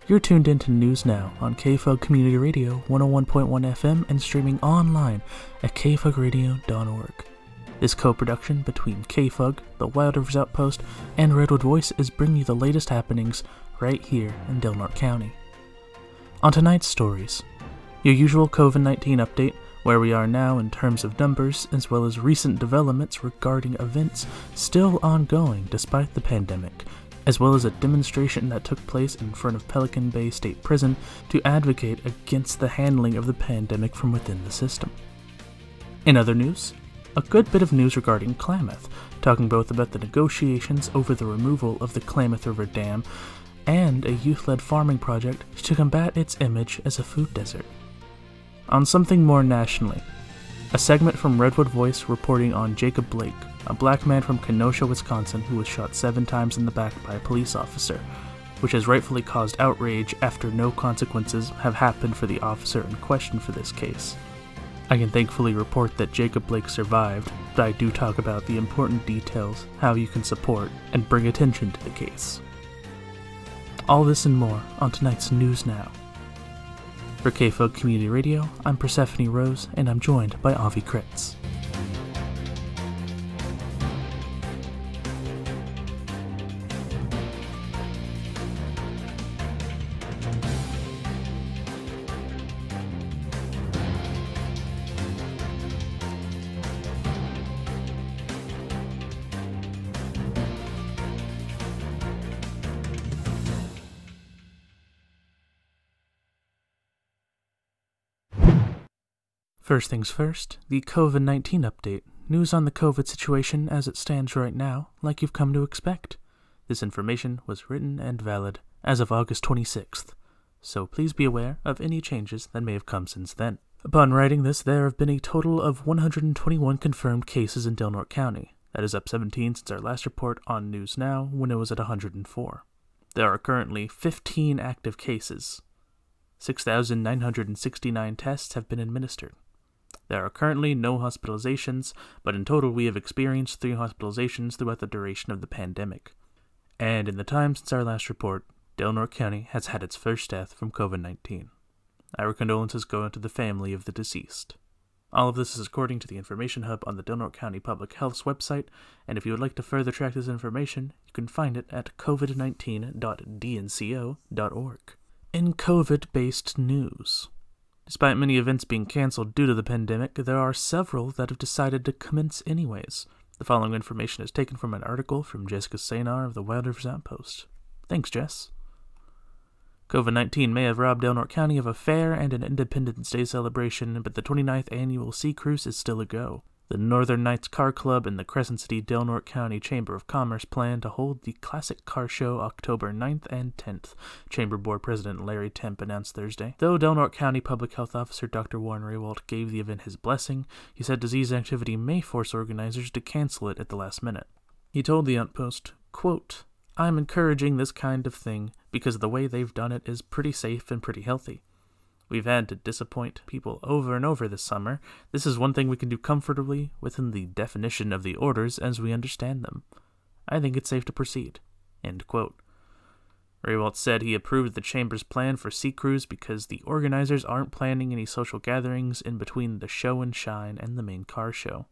You're tuned into News Now on KFUG Community Radio 101.1 FM and streaming online at kfugradio.org. This co-production between KFUG, the Rivers Outpost, and Redwood Voice is bringing you the latest happenings right here in Del Norte County. On tonight's stories, your usual COVID-19 update, where we are now in terms of numbers, as well as recent developments regarding events still ongoing despite the pandemic, as well as a demonstration that took place in front of Pelican Bay State Prison to advocate against the handling of the pandemic from within the system. In other news, a good bit of news regarding Klamath, talking both about the negotiations over the removal of the Klamath River Dam and a youth-led farming project to combat its image as a food desert. On something more nationally, a segment from Redwood Voice reporting on Jacob Blake, a black man from Kenosha, Wisconsin who was shot 7 times in the back by a police officer, which has rightfully caused outrage after no consequences have happened for the officer in question for this case. I can thankfully report that Jacob Blake survived, but I do talk about the important details, how you can support, and bring attention to the case. All this and more on tonight's News Now. For KFUG Community Radio, I'm Persephone Rose, and I'm joined by Avi Critz. First things first, the COVID-19 update. News on the COVID situation as it stands right now, like you've come to expect. This information was written and valid as of August 26th, so please be aware of any changes that may have come since then. Upon writing this, there have been a total of 121 confirmed cases in Del Norte County. That is up 17 since our last report on News Now, when it was at 104. There are currently 15 active cases. 6,969 tests have been administered. There are currently no hospitalizations, but in total we have experienced 3 hospitalizations throughout the duration of the pandemic. And in the time since our last report, Del Norte County has had its first death from COVID-19. Our condolences go out to the family of the deceased. All of this is according to the Information Hub on the Del Norte County Public Health's website, and if you would like to further track this information, you can find it at covid19.dnco.org. In COVID-based news, despite many events being cancelled due to the pandemic, there are several that have decided to commence anyways. The following information is taken from an article from Jessica Sanar of the Rivers Outpost. Thanks, Jess. COVID-19 may have robbed Del Norte County of a fair and an Independence Day celebration, but the 29th annual Sea Cruise is still a go. The Northern Knights Car Club and the Crescent City Del Norte County Chamber of Commerce plan to hold the Classic Car Show October 9th and 10th, Chamber Board President Larry Temp announced Thursday. Though Del Norte County Public Health Officer Dr. Warren Raywalt gave the event his blessing, he said disease activity may force organizers to cancel it at the last minute. He told the Outpost, quote, "I'm encouraging this kind of thing because the way they've done it is pretty safe and pretty healthy. We've had to disappoint people over and over this summer. This is one thing we can do comfortably within the definition of the orders as we understand them. I think it's safe to proceed." End quote. Raywalt said he approved the Chamber's plan for Sea Cruise because the organizers aren't planning any social gatherings in between the show and shine and the main car show.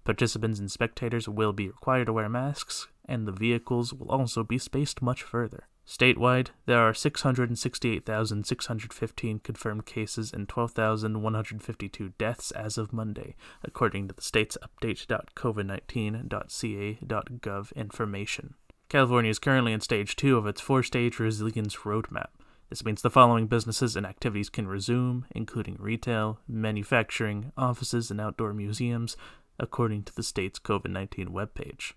Participants and spectators will be required to wear masks, and the vehicles will also be spaced much further. Statewide, there are 668,615 confirmed cases and 12,152 deaths as of Monday, according to the state's update.covid19.ca.gov information. California is currently in Stage 2 of its 4-stage resilience roadmap. This means the following businesses and activities can resume, including retail, manufacturing, offices, and outdoor museums, according to the state's COVID-19 webpage.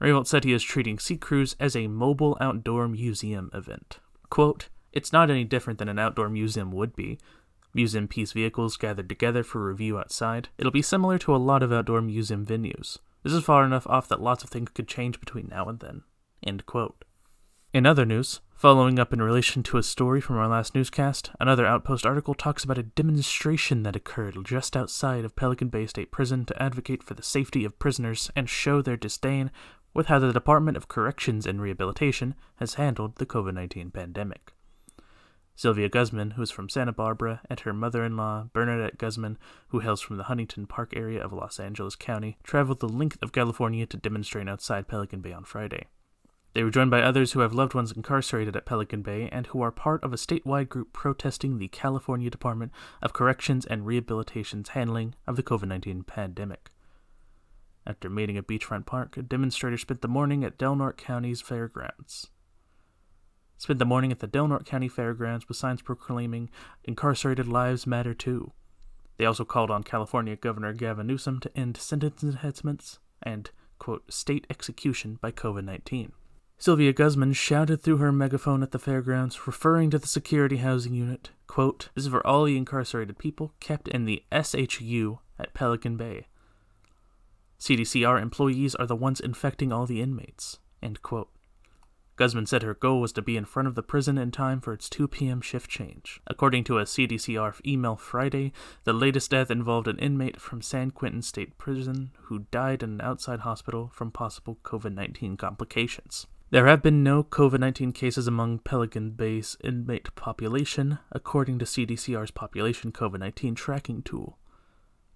Raywalt said he is treating Sea Cruise as a mobile outdoor museum event. Quote, "It's not any different than an outdoor museum would be. Museum piece vehicles gathered together for review outside. It'll be similar to a lot of outdoor museum venues. This is far enough off that lots of things could change between now and then." End quote. In other news, following up in relation to a story from our last newscast, another Outpost article talks about a demonstration that occurred just outside of Pelican Bay State Prison to advocate for the safety of prisoners and show their disdain with how the Department of Corrections and Rehabilitation has handled the COVID-19 pandemic. Sylvia Guzman, who is from Santa Barbara, and her mother-in-law, Bernadette Guzman, who hails from the Huntington Park area of Los Angeles County, traveled the length of California to demonstrate outside Pelican Bay on Friday. They were joined by others who have loved ones incarcerated at Pelican Bay and who are part of a statewide group protesting the California Department of Corrections and Rehabilitation's handling of the COVID-19 pandemic. After meeting at Beachfront Park, demonstrators spent the morning at Del Norte County's fairgrounds. Spent the morning at the Del Norte County Fairgrounds with signs proclaiming "Incarcerated Lives Matter Too." They also called on California Governor Gavin Newsom to end sentence enhancements and, quote, state execution by COVID-19. Sylvia Guzman shouted through her megaphone at the fairgrounds, referring to the security housing unit, quote, "This is for all the incarcerated people kept in the SHU at Pelican Bay. CDCR employees are the ones infecting all the inmates," end quote. Guzman said her goal was to be in front of the prison in time for its 2 p.m. shift change. According to a CDCR email Friday, the latest death involved an inmate from San Quentin State Prison who died in an outside hospital from possible COVID-19 complications. There have been no COVID-19 cases among Pelican Bay's inmate population, according to CDCR's population COVID-19 tracking tool.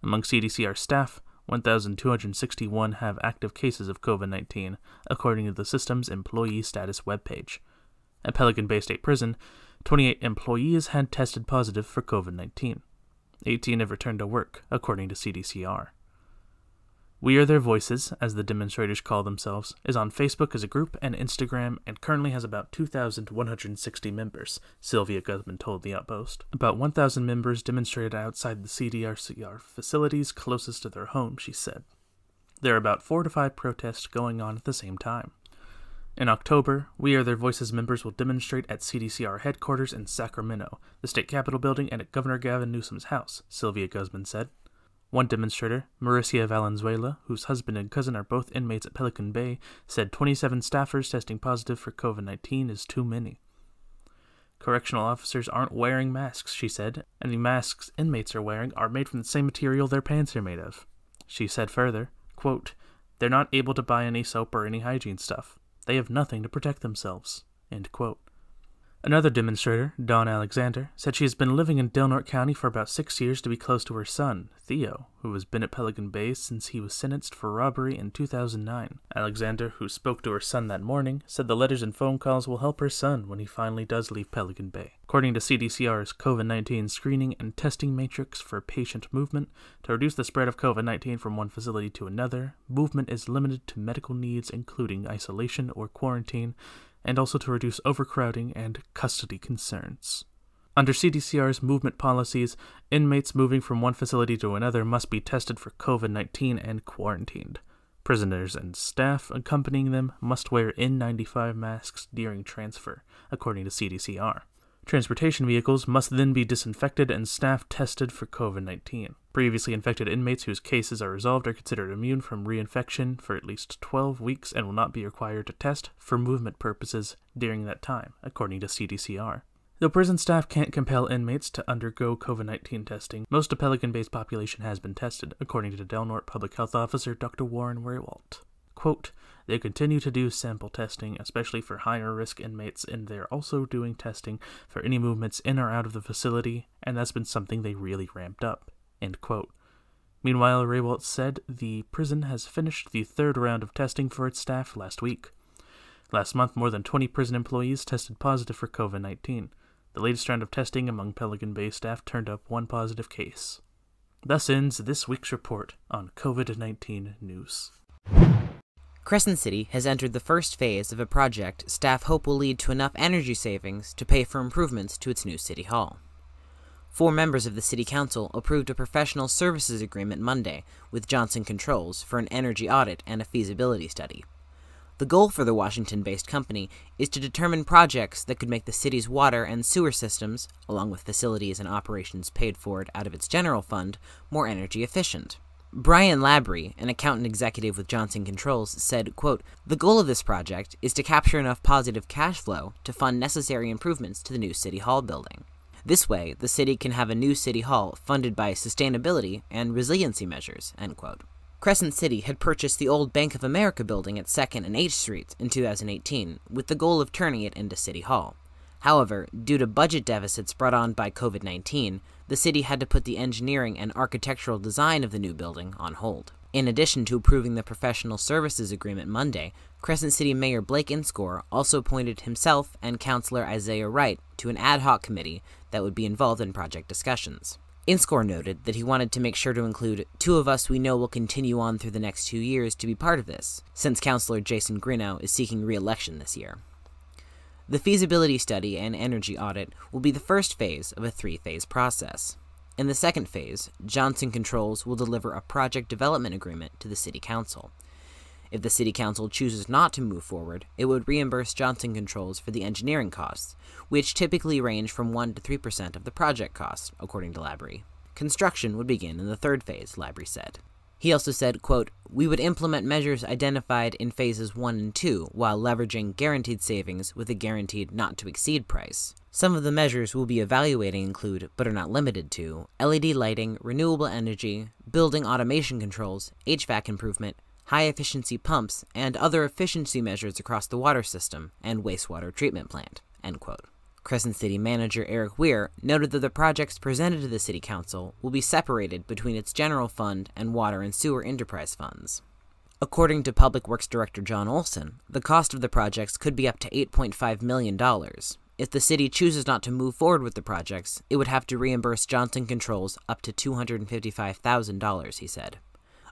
Among CDCR staff, 1,261 have active cases of COVID-19, according to the system's employee status webpage. At Pelican Bay State Prison, 28 employees had tested positive for COVID-19. 18 have returned to work, according to CDCR. We Are Their Voices, as the demonstrators call themselves, is on Facebook as a group and Instagram and currently has about 2,160 members, Sylvia Guzman told the Outpost. About 1,000 members demonstrated outside the CDCR facilities closest to their home, she said. There are about 4 to 5 protests going on at the same time. In October, We Are Their Voices members will demonstrate at CDCR headquarters in Sacramento, the state capitol building, and at Governor Gavin Newsom's house, Sylvia Guzman said. One demonstrator, Mauricia Valenzuela, whose husband and cousin are both inmates at Pelican Bay, said 27 staffers testing positive for COVID-19 is too many. Correctional officers aren't wearing masks, she said, and the masks inmates are wearing are made from the same material their pants are made of. She said further, quote, "They're not able to buy any soap or any hygiene stuff. They have nothing to protect themselves," end quote. Another demonstrator, Dawn Alexander, said she has been living in Del Norte County for about 6 years to be close to her son, Theo, who has been at Pelican Bay since he was sentenced for robbery in 2009. Alexander, who spoke to her son that morning, said the letters and phone calls will help her son when he finally does leave Pelican Bay. According to CDCR's COVID-19 screening and testing matrix for patient movement, to reduce the spread of COVID-19 from one facility to another, movement is limited to medical needs including isolation or quarantine, and also to reduce overcrowding and custody concerns. Under CDCR's movement policies, inmates moving from one facility to another must be tested for COVID-19 and quarantined. Prisoners and staff accompanying them must wear N95 masks during transfer, according to CDCR. Transportation vehicles must then be disinfected and staff tested for COVID-19. Previously infected inmates whose cases are resolved are considered immune from reinfection for at least 12 weeks and will not be required to test for movement purposes during that time, according to CDCR. Though prison staff can't compel inmates to undergo COVID-19 testing, most of Pelican Bay's population has been tested, according to Del Norte Public Health Officer Dr. Warren Raywalt. Quote, "They continue to do sample testing, especially for higher-risk inmates, and they're also doing testing for any movements in or out of the facility, and that's been something they really ramped up," end quote. Meanwhile, Raywalt said the prison has finished the 3rd round of testing for its staff last week. Last month, more than 20 prison employees tested positive for COVID-19. The latest round of testing among Pelican Bay staff turned up 1 positive case. Thus ends this week's report on COVID-19 news. Crescent City has entered the first phase of a project staff hope will lead to enough energy savings to pay for improvements to its new city hall. 4 members of the city council approved a professional services agreement Monday with Johnson Controls for an energy audit and a feasibility study. The goal for the Washington-based company is to determine projects that could make the city's water and sewer systems, along with facilities and operations paid for out of its general fund, more energy efficient. Brian Labrie, an accountant executive with Johnson Controls, said, quote, "The goal of this project is to capture enough positive cash flow to fund necessary improvements to the new City Hall building. This way, the city can have a new City Hall funded by sustainability and resiliency measures," end quote. Crescent City had purchased the old Bank of America building at 2nd and H Streets in 2018, with the goal of turning it into City Hall. However, due to budget deficits brought on by COVID-19, the city had to put the engineering and architectural design of the new building on hold. In addition to approving the professional services agreement Monday, Crescent City Mayor Blake Inscore also appointed himself and Councilor Isaiah Wright to an ad hoc committee that would be involved in project discussions. Inscore noted that he wanted to make sure to include 2 of us we know will continue on through the next 2 years to be part of this, since Councilor Jason Greenough is seeking re-election this year. The feasibility study and energy audit will be the first phase of a 3-phase process. In the second phase, Johnson Controls will deliver a project development agreement to the City Council. If the City Council chooses not to move forward, it would reimburse Johnson Controls for the engineering costs, which typically range from 1 to 3% of the project cost, according to Labrie. Construction would begin in the third phase, Labrie said. He also said, quote, "We would implement measures identified in phases 1 and 2 while leveraging guaranteed savings with a guaranteed not-to-exceed price. Some of the measures we'll be evaluating include, but are not limited to, LED lighting, renewable energy, building automation controls, HVAC improvement, high-efficiency pumps, and other efficiency measures across the water system and wastewater treatment plant," end quote. Crescent City Manager Eric Weir noted that the projects presented to the City Council will be separated between its general fund and water and sewer enterprise funds. According to Public Works Director John Olson, the cost of the projects could be up to $8.5 million. If the city chooses not to move forward with the projects, it would have to reimburse Johnson Controls up to $255,000, he said.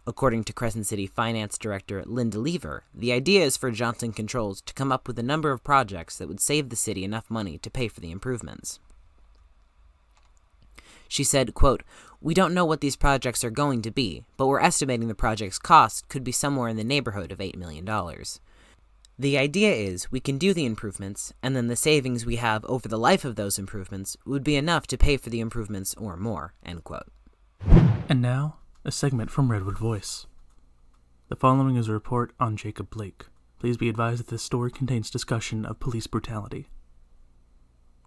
According to Crescent City Finance Director Linda Lever, the idea is for Johnson Controls to come up with a number of projects that would save the city enough money to pay for the improvements. She said, quote, "We don't know what these projects are going to be, but we're estimating the project's cost could be somewhere in the neighborhood of $8 million. The idea is we can do the improvements, and then the savings we have over the life of those improvements would be enough to pay for the improvements or more," end quote. And now, a segment from Redwood Voice. The following is a report on Jacob Blake. Please be advised that this story contains discussion of police brutality.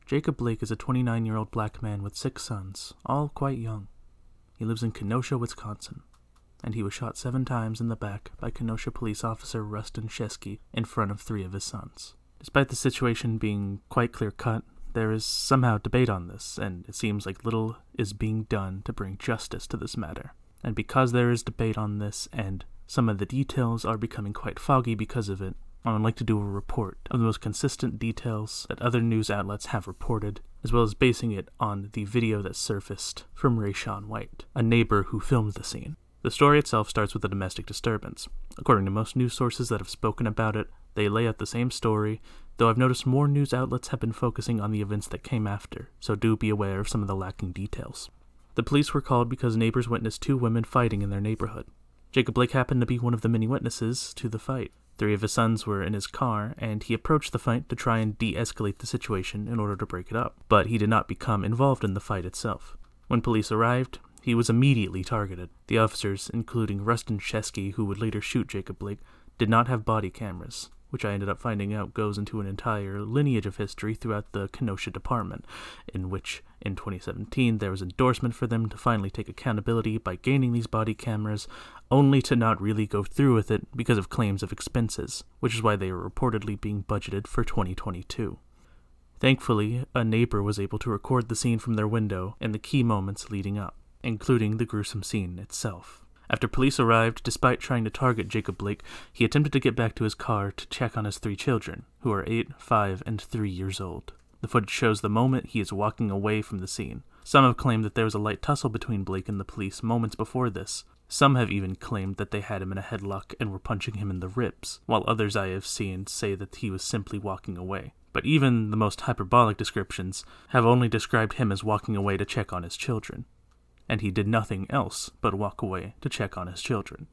Jacob Blake is a 29-year-old black man with 6 sons, all quite young. He lives in Kenosha, Wisconsin, and he was shot 7 times in the back by Kenosha police officer Rustin Shesky in front of 3 of his sons. Despite the situation being quite clear-cut, there is somehow debate on this, and it seems like little is being done to bring justice to this matter. And because there is debate on this, and some of the details are becoming quite foggy because of it, I would like to do a report of the most consistent details that other news outlets have reported, as well as basing it on the video that surfaced from Rayshawn White, a neighbor who filmed the scene. The story itself starts with a domestic disturbance. According to most news sources that have spoken about it, they lay out the same story, though I've noticed more news outlets have been focusing on the events that came after, so do be aware of some of the lacking details. The police were called because neighbors witnessed 2 women fighting in their neighborhood. Jacob Blake happened to be one of the many witnesses to the fight. 3 of his sons were in his car, and he approached the fight to try and de-escalate the situation in order to break it up, but he did not become involved in the fight itself. When police arrived, he was immediately targeted. The officers, including Rustin Shesky, who would later shoot Jacob Blake, did not have body cameras, which I ended up finding out goes into an entire lineage of history throughout the Kenosha Department, in which, in 2017, there was endorsement for them to finally take accountability by gaining these body cameras, only to not really go through with it because of claims of expenses, which is why they were reportedly being budgeted for 2022. Thankfully, a neighbor was able to record the scene from their window and the key moments leading up, including the gruesome scene itself. After police arrived, despite trying to target Jacob Blake, he attempted to get back to his car to check on his 3 children, who are 8, 5, and 3 years old. The footage shows the moment he is walking away from the scene. Some have claimed that there was a light tussle between Blake and the police moments before this. Some have even claimed that they had him in a headlock and were punching him in the ribs, while others I have seen say that he was simply walking away. But even the most hyperbolic descriptions have only described him as walking away to check on his children. And he did nothing else but walk away to check on his children.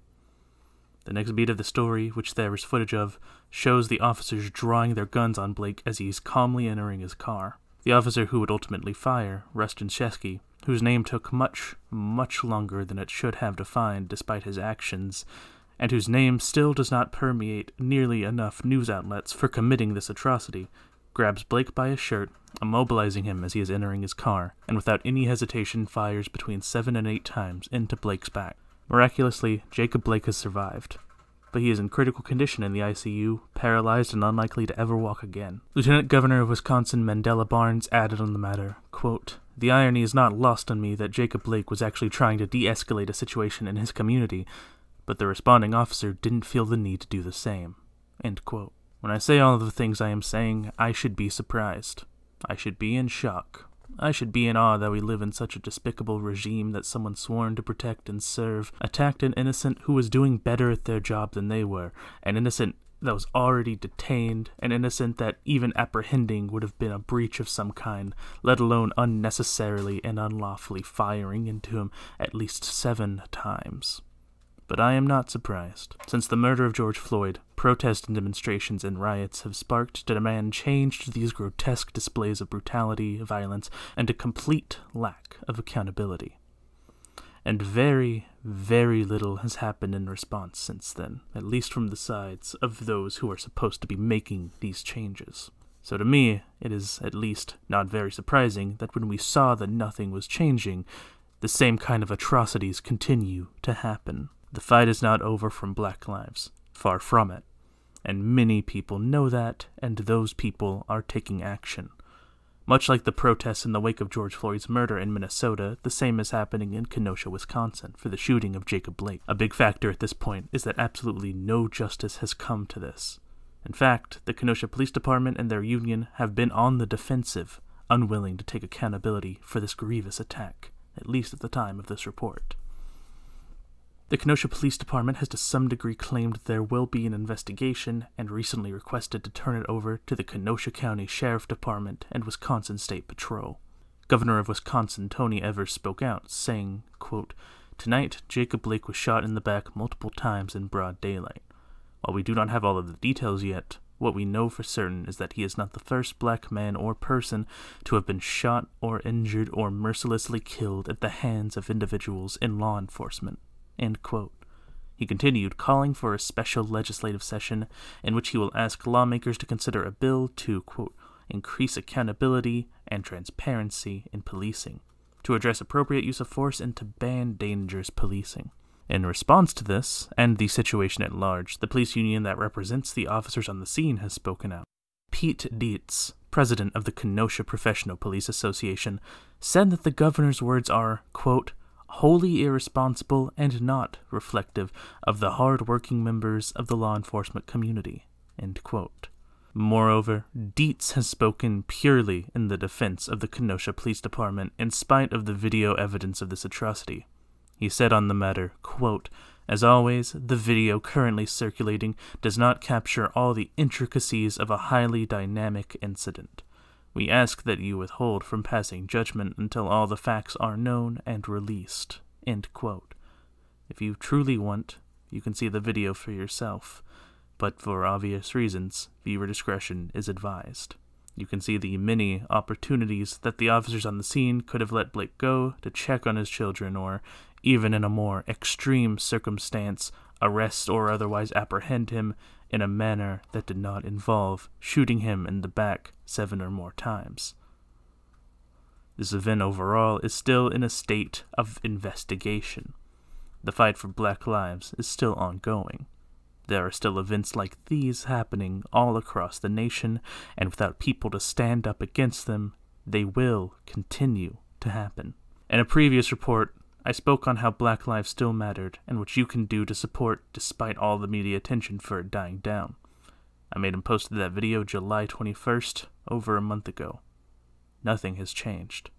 The next beat of the story, which there is footage of, shows the officers drawing their guns on Blake as he is calmly entering his car. The officer who would ultimately fire, Rustin Shesky, whose name took much, much longer than it should have to find despite his actions, and whose name still does not permeate nearly enough news outlets for committing this atrocity, grabs Blake by his shirt, immobilizing him as he is entering his car, and without any hesitation fires between 7 and 8 times into Blake's back. Miraculously, Jacob Blake has survived, but he is in critical condition in the ICU, paralyzed and unlikely to ever walk again. Lieutenant Governor of Wisconsin Mandela Barnes added on the matter, quote, "The irony is not lost on me that Jacob Blake was actually trying to de-escalate a situation in his community, but the responding officer didn't feel the need to do the same." End quote. When I say all of the things I am saying, I should be surprised. I should be in shock. I should be in awe that we live in such a despicable regime that someone sworn to protect and serve attacked an innocent who was doing better at their job than they were, an innocent that was already detained, an innocent that even apprehending would have been a breach of some kind, let alone unnecessarily and unlawfully firing into him at least 7 times. But I am not surprised. Since the murder of George Floyd, protests and demonstrations and riots have sparked to demand change to these grotesque displays of brutality, violence, and a complete lack of accountability. And very, very little has happened in response since then, at least from the sides of those who are supposed to be making these changes. So to me, it is at least not very surprising that when we saw that nothing was changing, the same kind of atrocities continue to happen. The fight is not over from Black lives, far from it, and many people know that, and those people are taking action. Much like the protests in the wake of George Floyd's murder in Minnesota, the same is happening in Kenosha, Wisconsin, for the shooting of Jacob Blake. A big factor at this point is that absolutely no justice has come to this. In fact, the Kenosha Police Department and their union have been on the defensive, unwilling to take accountability for this grievous attack, at least at the time of this report. The Kenosha Police Department has to some degree claimed there will be an investigation and recently requested to turn it over to the Kenosha County Sheriff Department and Wisconsin State Patrol. Governor of Wisconsin Tony Evers spoke out, saying, quote, "Tonight, Jacob Blake was shot in the back multiple times in broad daylight. While we do not have all of the details yet, what we know for certain is that he is not the first Black man or person to have been shot or injured or mercilessly killed at the hands of individuals in law enforcement." End quote. He continued, calling for a special legislative session in which he will ask lawmakers to consider a bill to, quote, "increase accountability and transparency in policing, to address appropriate use of force and to ban dangerous policing." In response to this, and the situation at large, the police union that represents the officers on the scene has spoken out. Pete Dietz, president of the Kenosha Professional Police Association, said that the governor's words are, quote, "wholly irresponsible and not reflective of the hard-working members of the law enforcement community." End quote. Moreover, Dietz has spoken purely in the defense of the Kenosha Police Department in spite of the video evidence of this atrocity. He said on the matter, quote, "As always, the video currently circulating does not capture all the intricacies of a highly dynamic incident. We ask that you withhold from passing judgment until all the facts are known and released." End quote. If you truly want, you can see the video for yourself, but for obvious reasons, viewer discretion is advised. You can see the many opportunities that the officers on the scene could have let Blake go to check on his children, or, even in a more extreme circumstance, arrest or otherwise apprehend him in a manner that did not involve shooting him in the back 7 or more times. This event overall is still in a state of investigation. The fight for Black lives is still ongoing. There are still events like these happening all across the nation, and without people to stand up against them, they will continue to happen. In a previous report, I spoke on how Black lives still mattered and what you can do to support despite all the media attention for it dying down. I made and posted that video July 21st, over a month ago. Nothing has changed.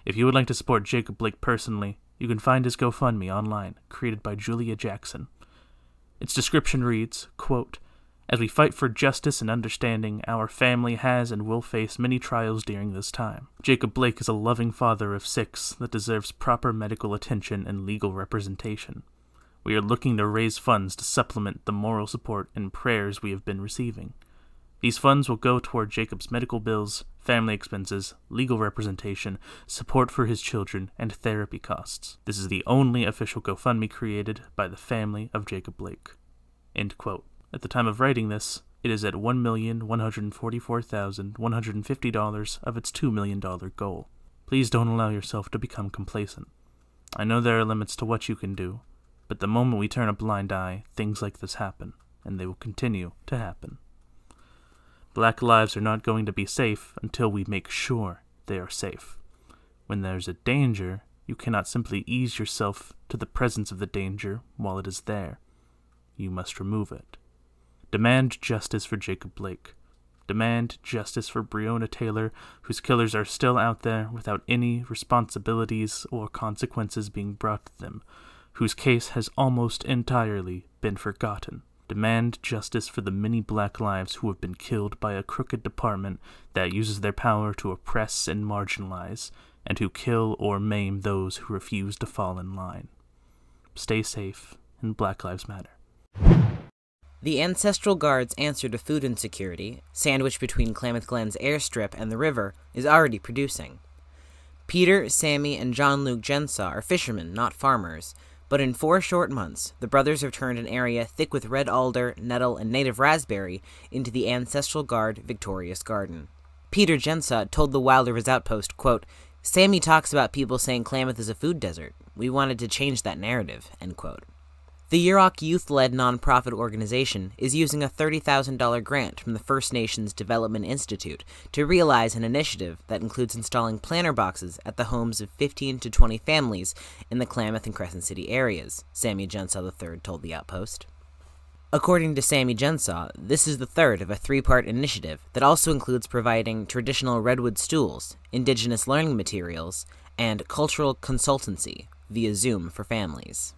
If you would like to support Jacob Blake personally, you can find his GoFundMe online, created by Julia Jackson. Its description reads, quote, "As we fight for justice and understanding, our family has and will face many trials during this time. Jacob Blake is a loving father of 6 that deserves proper medical attention and legal representation. We are looking to raise funds to supplement the moral support and prayers we have been receiving. These funds will go toward Jacob's medical bills, family expenses, legal representation, support for his children, and therapy costs. This is the only official GoFundMe created by the family of Jacob Blake." End quote. At the time of writing this, it is at $1,144,150 of its $2 million goal. Please don't allow yourself to become complacent. I know there are limits to what you can do, But the moment we turn a blind eye, things like this happen, and they will continue to happen. Black lives are not going to be safe until we make sure they are safe. When there's a danger, you cannot simply ease yourself to the presence of the danger while it is there. You must remove it. Demand justice for Jacob Blake. Demand justice for Breonna Taylor, whose killers are still out there without any responsibilities or consequences being brought to them, whose case has almost entirely been forgotten. Demand justice for the many black lives who have been killed by a crooked department that uses their power to oppress and marginalize, and who kill or maim those who refuse to fall in line. Stay safe, and Black Lives Matter. The Ancestral Guard's answer to food insecurity, sandwiched between Klamath Glen's airstrip and the river, is already producing. Peter, Sammy, and John Luke Jensaw are fishermen, not farmers, but in 4 short months, the brothers have turned an area thick with red alder, nettle, and native raspberry into the Ancestral Guard victorious garden. Peter Jensaw told the Rivers Outpost, quote, "Sammy talks about people saying Klamath is a food desert. We wanted to change that narrative," end quote. The Yurok youth-led nonprofit organization is using a $30,000 grant from the First Nations Development Institute to realize an initiative that includes installing planter boxes at the homes of 15 to 20 families in the Klamath and Crescent City areas, Sammy Jensaw III told the Outpost. According to Sammy Jensaw, this is the third of a 3-part initiative that also includes providing traditional redwood stools, indigenous learning materials, and cultural consultancy via Zoom for families.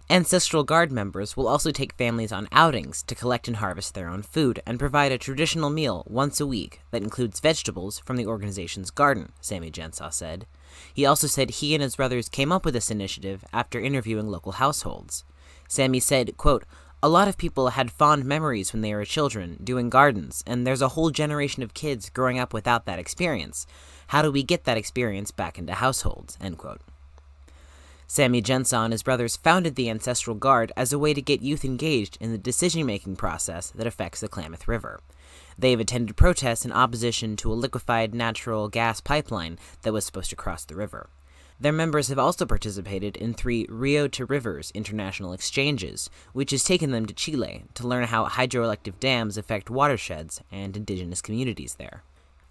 Ancestral Guard members will also take families on outings to collect and harvest their own food and provide a traditional meal once a week that includes vegetables from the organization's garden, Sammy Jensaw said. He also said he and his brothers came up with this initiative after interviewing local households. Sammy said, quote, "A lot of people had fond memories when they were children doing gardens, and there's a whole generation of kids growing up without that experience. How do we get that experience back into households?" End quote. Sammy Jensaw and his brothers founded the Ancestral Guard as a way to get youth engaged in the decision-making process that affects the Klamath River. They have attended protests in opposition to a liquefied natural gas pipeline that was supposed to cross the river. Their members have also participated in 3 Rio to Rivers international exchanges, which has taken them to Chile to learn how hydroelectric dams affect watersheds and indigenous communities there.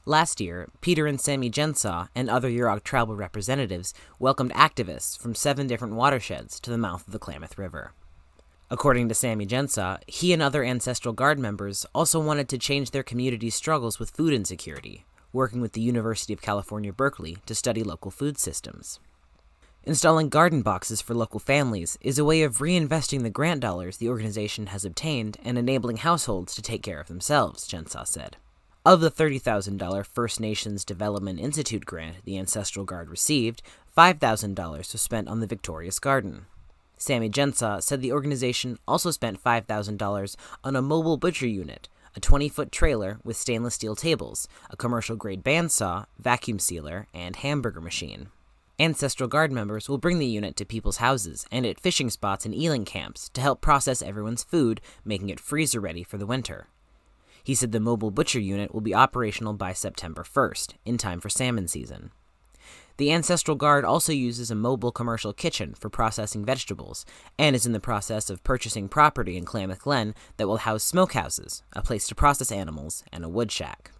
Last year, Peter and Sammy Jensaw and other Yurok tribal representatives welcomed activists from 7 different watersheds to the mouth of the Klamath River. According to Sammy Jensaw, he and other Ancestral Guard members also wanted to change their community's struggles with food insecurity, working with the University of California, Berkeley to study local food systems. Installing garden boxes for local families is a way of reinvesting the grant dollars the organization has obtained and enabling households to take care of themselves, Jensaw said. Of the $30,000 First Nations Development Institute grant the Ancestral Guard received, $5,000 was spent on the Victorious Garden. Sammy Jensaw said the organization also spent $5,000 on a mobile butcher unit, a 20-foot trailer with stainless steel tables, a commercial-grade bandsaw, vacuum sealer, and hamburger machine. Ancestral Guard members will bring the unit to people's houses and at fishing spots and eeling camps to help process everyone's food, making it freezer-ready for the winter. He said the mobile butcher unit will be operational by September 1st, in time for salmon season. The Ancestral Guard also uses a mobile commercial kitchen for processing vegetables, and is in the process of purchasing property in Klamath Glen that will house smokehouses, a place to process animals, and a wood shack.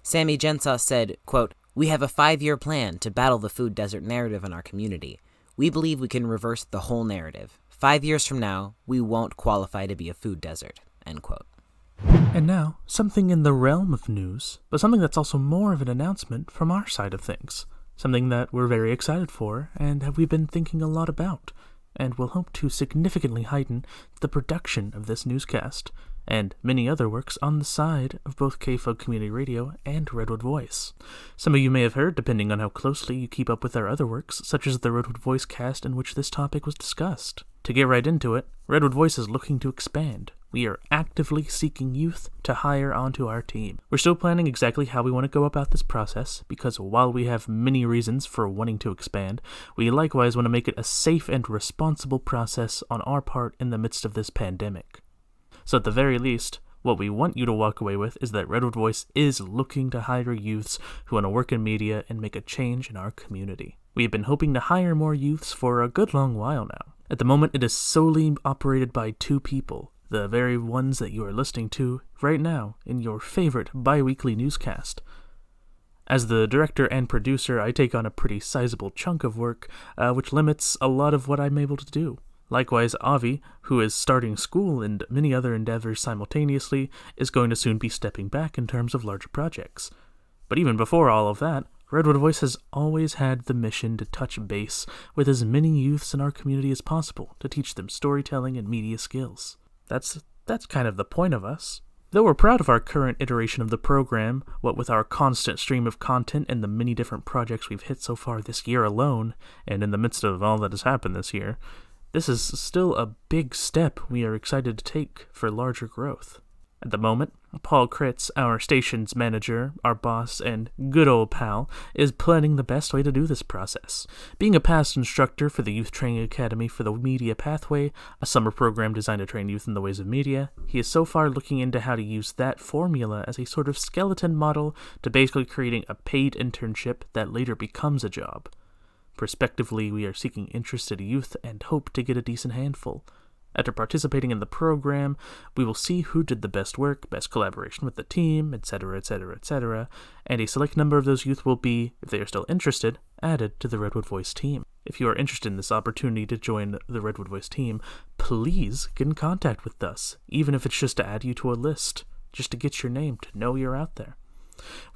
Sammy Jensaw said, quote, "We have a 5-year plan to battle the food desert narrative in our community. We believe we can reverse the whole narrative. 5 years from now, we won't qualify to be a food desert," end quote. And now, something in the realm of news, but something that's also more of an announcement from our side of things. Something that we're very excited for, and have we been thinking a lot about, and will hope to significantly heighten the production of this newscast, and many other works on the side of both KFUG Community Radio and Redwood Voice. Some of you may have heard, depending on how closely you keep up with our other works, such as the Redwood Voicecast in which this topic was discussed. To get right into it, Redwood Voice is looking to expand. We are actively seeking youth to hire onto our team. We're still planning exactly how we want to go about this process, because while we have many reasons for wanting to expand, we likewise want to make it a safe and responsible process on our part in the midst of this pandemic. So at the very least, what we want you to walk away with is that Redwood Voice is looking to hire youths who want to work in media and make a change in our community. We have been hoping to hire more youths for a good long while now, At the moment, it is solely operated by 2 people, the very ones that you are listening to right now in your favorite bi-weekly newscast. As the director and producer, I take on a pretty sizable chunk of work, which limits a lot of what I'm able to do. Likewise, Avi, who is starting school and many other endeavors simultaneously, is going to soon be stepping back in terms of larger projects. But even before all of that, Redwood Voice has always had the mission to touch base with as many youths in our community as possible to teach them storytelling and media skills. That's kind of the point of us. Though we're proud of our current iteration of the program, what with our constant stream of content and the many different projects we've hit so far this year alone, and in the midst of all that has happened this year, this is still a big step we are excited to take for larger growth. At the moment, Paul Critz, our station's manager, our boss, and good old pal, is planning the best way to do this process. Being a past instructor for the Youth Training Academy for the Media Pathway, a summer program designed to train youth in the ways of media, he is so far looking into how to use that formula as a sort of skeleton model to basically creating a paid internship that later becomes a job. Prospectively, we are seeking interested youth and hope to get a decent handful. After participating in the program, we will see who did the best work, best collaboration with the team, etc., etc., etc., and a select number of those youth will be, if they are still interested, added to the Redwood Voice team. If you are interested in this opportunity to join the Redwood Voice team, please get in contact with us, even if it's just to add you to a list, just to get your name, to know you're out there.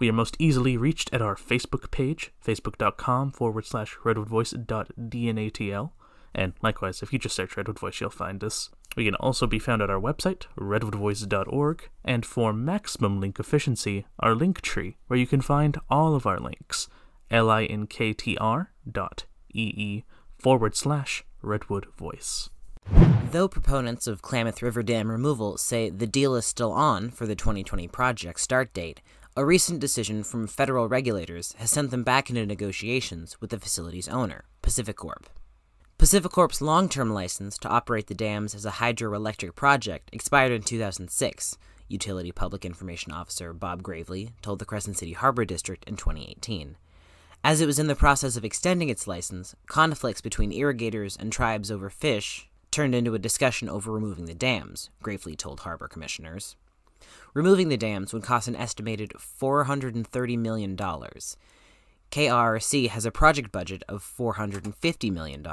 We are most easily reached at our Facebook page, facebook.com/redwoodvoice.dnatl. And likewise, if you just search Redwood Voice, you'll find us. We can also be found at our website, redwoodvoice.org, and for maximum link efficiency, our link tree, where you can find all of our links, linktr.ee/Redwood Voice. Though proponents of Klamath River Dam removal say the deal is still on for the 2020 project start date, a recent decision from federal regulators has sent them back into negotiations with the facility's owner, PacifiCorp. PacifiCorp's long-term license to operate the dams as a hydroelectric project expired in 2006, Utility Public Information Officer Bob Gravely told the Crescent City Harbor District in 2018. As it was in the process of extending its license, conflicts between irrigators and tribes over fish turned into a discussion over removing the dams, Gravely told harbor commissioners. Removing the dams would cost an estimated $430 million. KRC has a project budget of $450 million,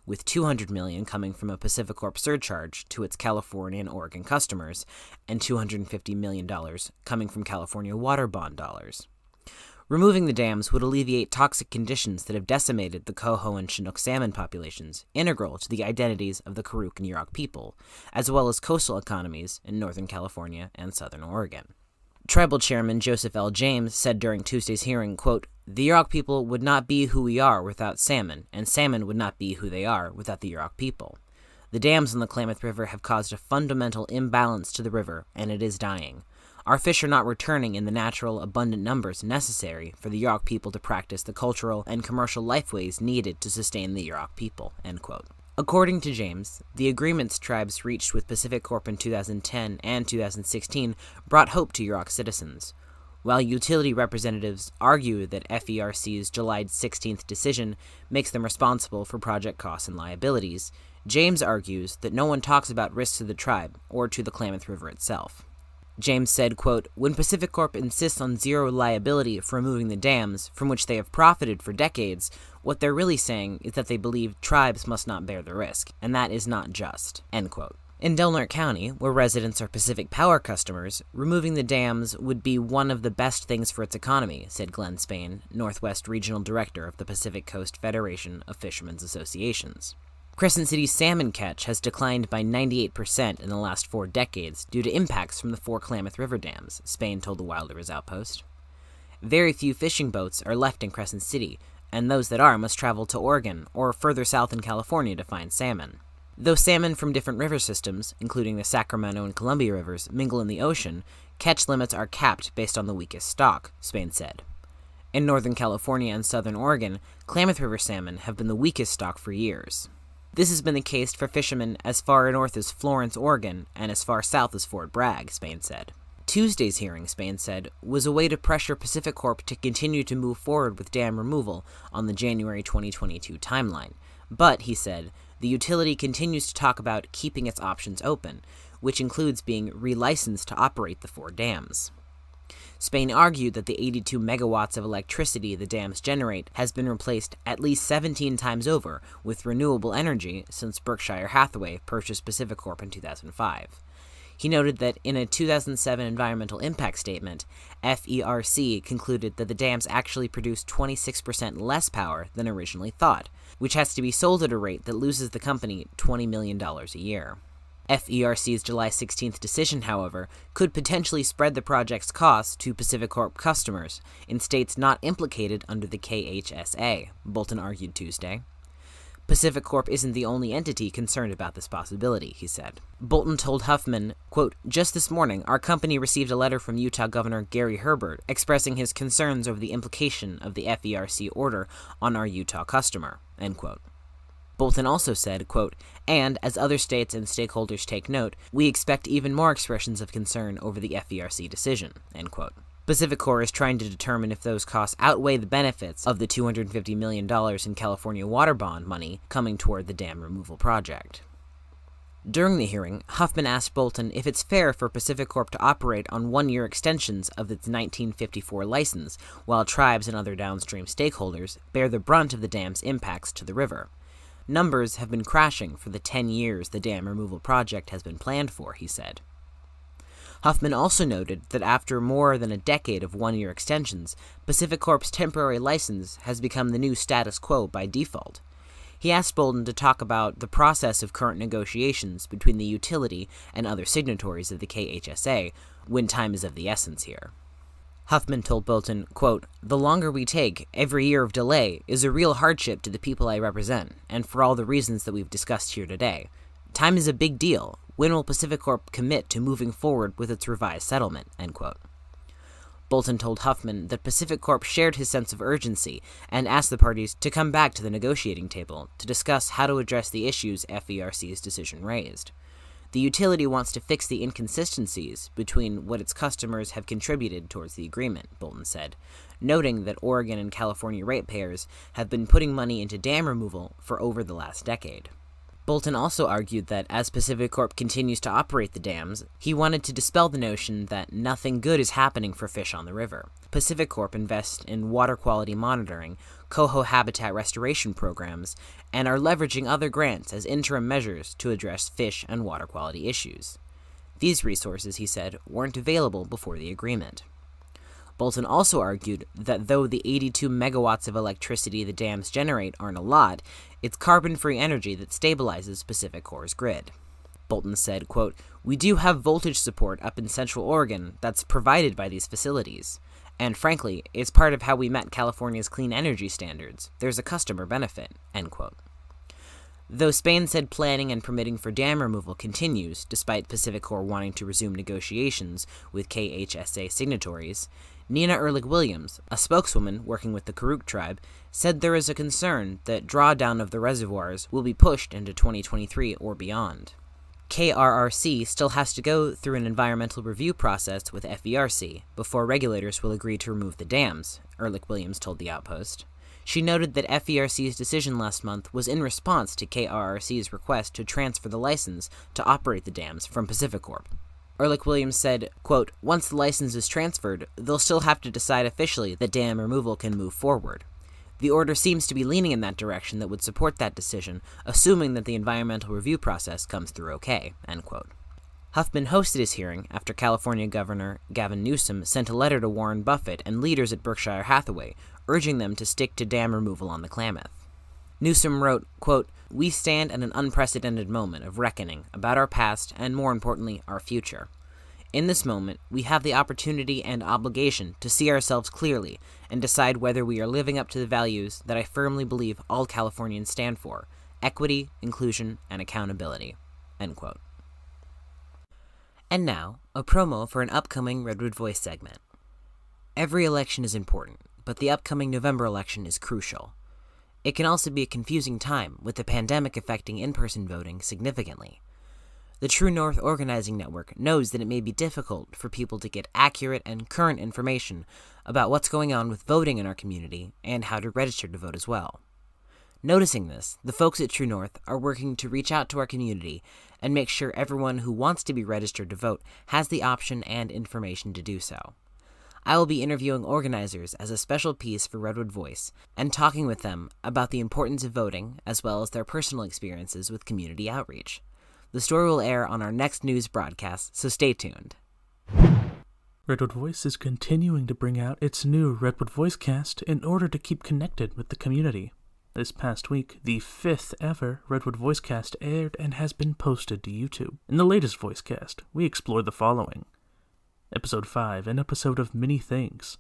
with $200 million coming from a PacifiCorp surcharge to its California and Oregon customers, and $250 million coming from California water bond dollars. Removing the dams would alleviate toxic conditions that have decimated the coho and Chinook salmon populations, integral to the identities of the Karuk and Yurok people, as well as coastal economies in Northern California and Southern Oregon. Tribal Chairman Joseph L. James said during Tuesday's hearing, quote, "The Yurok people would not be who we are without salmon, and salmon would not be who they are without the Yurok people. The dams on the Klamath River have caused a fundamental imbalance to the river, and it is dying. Our fish are not returning in the natural, abundant numbers necessary for the Yurok people to practice the cultural and commercial lifeways needed to sustain the Yurok people," end quote. According to James, the agreements tribes reached with PacifiCorp in 2010 and 2016 brought hope to Yurok citizens. While utility representatives argue that FERC's July 16th decision makes them responsible for project costs and liabilities, James argues that no one talks about risks to the tribe or to the Klamath River itself. James said, quote, "When PacifiCorp insists on zero liability for removing the dams, from which they have profited for decades, what they're really saying is that they believe tribes must not bear the risk, and that is not just," end quote. In Delaware County, where residents are Pacific Power customers, removing the dams would be one of the best things for its economy, said Glenn Spain, Northwest Regional Director of the Pacific Coast Federation of Fishermen's Associations. Crescent City's salmon catch has declined by 98% in the last 4 decades due to impacts from the 4 Klamath River dams, Spain told the Rivers Outpost. Very few fishing boats are left in Crescent City, and those that are must travel to Oregon or further south in California to find salmon. Though salmon from different river systems, including the Sacramento and Columbia rivers, mingle in the ocean, catch limits are capped based on the weakest stock, Spain said. In Northern California and Southern Oregon, Klamath River salmon have been the weakest stock for years. This has been the case for fishermen as far north as Florence, Oregon, and as far south as Fort Bragg, Spain said. Tuesday's hearing, Spain said, was a way to pressure PacifiCorp to continue to move forward with dam removal on the January 2022 timeline. But, he said, the utility continues to talk about keeping its options open, which includes being relicensed to operate the 4 dams. Spain argued that the 82 megawatts of electricity the dams generate has been replaced at least 17 times over with renewable energy since Berkshire Hathaway purchased PacifiCorp in 2005. He noted that in a 2007 environmental impact statement, FERC concluded that the dams actually produce 26% less power than originally thought, which has to be sold at a rate that loses the company $20 million a year. FERC's July 16th decision, however, could potentially spread the project's costs to PacifiCorp customers in states not implicated under the KHSA, Bolton argued Tuesday. PacifiCorp isn't the only entity concerned about this possibility, he said. Bolton told Huffman, quote, "Just this morning, our company received a letter from Utah Governor Gary Herbert expressing his concerns over the implication of the FERC order on our Utah customer," end quote. Bolton also said, quote, "And, as other states and stakeholders take note, we expect even more expressions of concern over the FERC decision," end quote. PacifiCorp is trying to determine if those costs outweigh the benefits of the $250 million in California water bond money coming toward the dam removal project. During the hearing, Huffman asked Bolton if it's fair for PacifiCorp to operate on 1-year extensions of its 1954 license, while tribes and other downstream stakeholders bear the brunt of the dam's impacts to the river. Numbers have been crashing for the 10 years the dam removal project has been planned for, he said. Huffman also noted that after more than a decade of 1-year extensions, PacifiCorp's temporary license has become the new status quo by default. He asked Bolton to talk about the process of current negotiations between the utility and other signatories of the KHSA when time is of the essence here. Huffman told Bolton, quote, "The longer we take, every year of delay is a real hardship to the people I represent, and for all the reasons that we've discussed here today. Time is a big deal. When will PacifiCorp commit to moving forward with its revised settlement?" End quote. Bolton told Huffman that PacifiCorp shared his sense of urgency and asked the parties to come back to the negotiating table to discuss how to address the issues FERC's decision raised. The utility wants to fix the inconsistencies between what its customers have contributed towards the agreement, Bolton said, noting that Oregon and California ratepayers have been putting money into dam removal for over the last decade. Bolton also argued that as PacifiCorp continues to operate the dams, he wanted to dispel the notion that nothing good is happening for fish on the river. PacifiCorp invests in water quality monitoring, coho habitat restoration programs, and are leveraging other grants as interim measures to address fish and water quality issues. These resources, he said, weren't available before the agreement. Bolton also argued that though the 82 megawatts of electricity the dams generate aren't a lot, it's carbon-free energy that stabilizes PacifiCorp's grid. Bolton said, quote, "We do have voltage support up in Central Oregon that's provided by these facilities. And frankly, it's part of how we met California's clean energy standards. There's a customer benefit," end quote. Though Spain said planning and permitting for dam removal continues, despite PacifiCorp wanting to resume negotiations with KHSA signatories, Nina Ehrlich-Williams, a spokeswoman working with the Karuk tribe, said there is a concern that drawdown of the reservoirs will be pushed into 2023 or beyond. KRRC still has to go through an environmental review process with FERC before regulators will agree to remove the dams, Ehrlich-Williams told the Outpost. She noted that FERC's decision last month was in response to KRRC's request to transfer the license to operate the dams from PacifiCorp. Ehrlich-Williams said, quote, "Once the license is transferred, they'll still have to decide officially that dam removal can move forward. The order seems to be leaning in that direction that would support that decision, assuming that the environmental review process comes through okay," end quote. Huffman hosted his hearing after California Governor Gavin Newsom sent a letter to Warren Buffett and leaders at Berkshire Hathaway, urging them to stick to dam removal on the Klamath. Newsom wrote, quote, "We stand at an unprecedented moment of reckoning about our past and, more importantly, our future. In this moment, we have the opportunity and obligation to see ourselves clearly and decide whether we are living up to the values that I firmly believe all Californians stand for: equity, inclusion, and accountability," end quote. And now, a promo for an upcoming Redwood Voice segment. Every election is important, but the upcoming November election is crucial. It can also be a confusing time, with the pandemic affecting in-person voting significantly. The True North Organizing Network knows that it may be difficult for people to get accurate and current information about what's going on with voting in our community and how to register to vote as well. Noticing this, the folks at True North are working to reach out to our community and make sure everyone who wants to be registered to vote has the option and information to do so. I will be interviewing organizers as a special piece for Redwood Voice and talking with them about the importance of voting as well as their personal experiences with community outreach. The story will air on our next news broadcast, so stay tuned. Redwood Voice is continuing to bring out its new Redwood Voicecast in order to keep connected with the community. This past week, the 5th ever Redwood Voicecast aired and has been posted to YouTube. In the latest Voicecast, we explored the following. Episode 5, an episode of many things.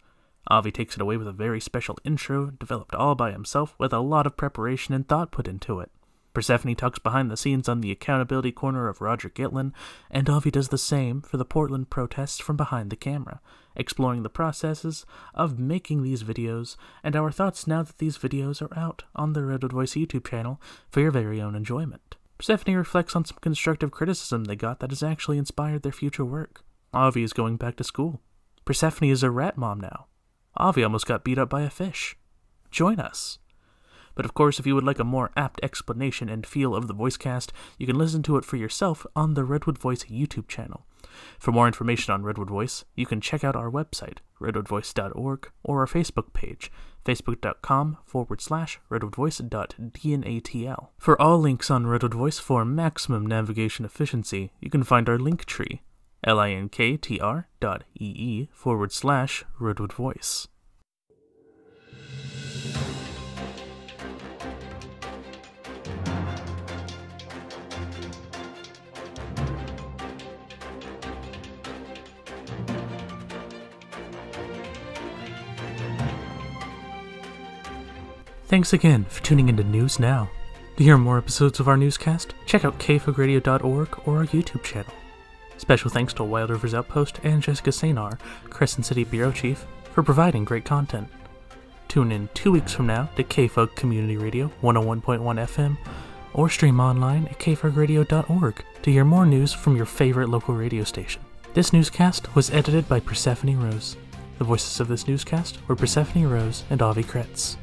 Avi takes it away with a very special intro, developed all by himself with a lot of preparation and thought put into it. Persephone talks behind the scenes on the accountability corner of Roger Gitlin, and Avi does the same for the Portland protests from behind the camera, exploring the processes of making these videos and our thoughts now that these videos are out on the Redwood Voice YouTube channel for your very own enjoyment. Persephone reflects on some constructive criticism they got that has actually inspired their future work. Avi is going back to school. Persephone is a rat mom now. Avi almost got beat up by a fish. Join us. But of course, if you would like a more apt explanation and feel of the Voicecast, you can listen to it for yourself on the Redwood Voice YouTube channel. For more information on Redwood Voice, you can check out our website, redwoodvoice.org, or our Facebook page, facebook.com/redwoodvoice.dnatl. For all links on Redwood Voice for maximum navigation efficiency, you can find our link tree, linktr.ee/Redwood Voice. Thanks again for tuning into News Now. To hear more episodes of our newscast, check out KFUGradio.org or our YouTube channel. Special thanks to Wild Rivers Outpost and Jessica Sanar, Crescent City Bureau Chief, for providing great content. Tune in 2 weeks from now to KFUG Community Radio 101.1 FM or stream online at kfugradio.org to hear more news from your favorite local radio station. This newscast was edited by Persephone Rose. The voices of this newscast were Persephone Rose and Avi Critz.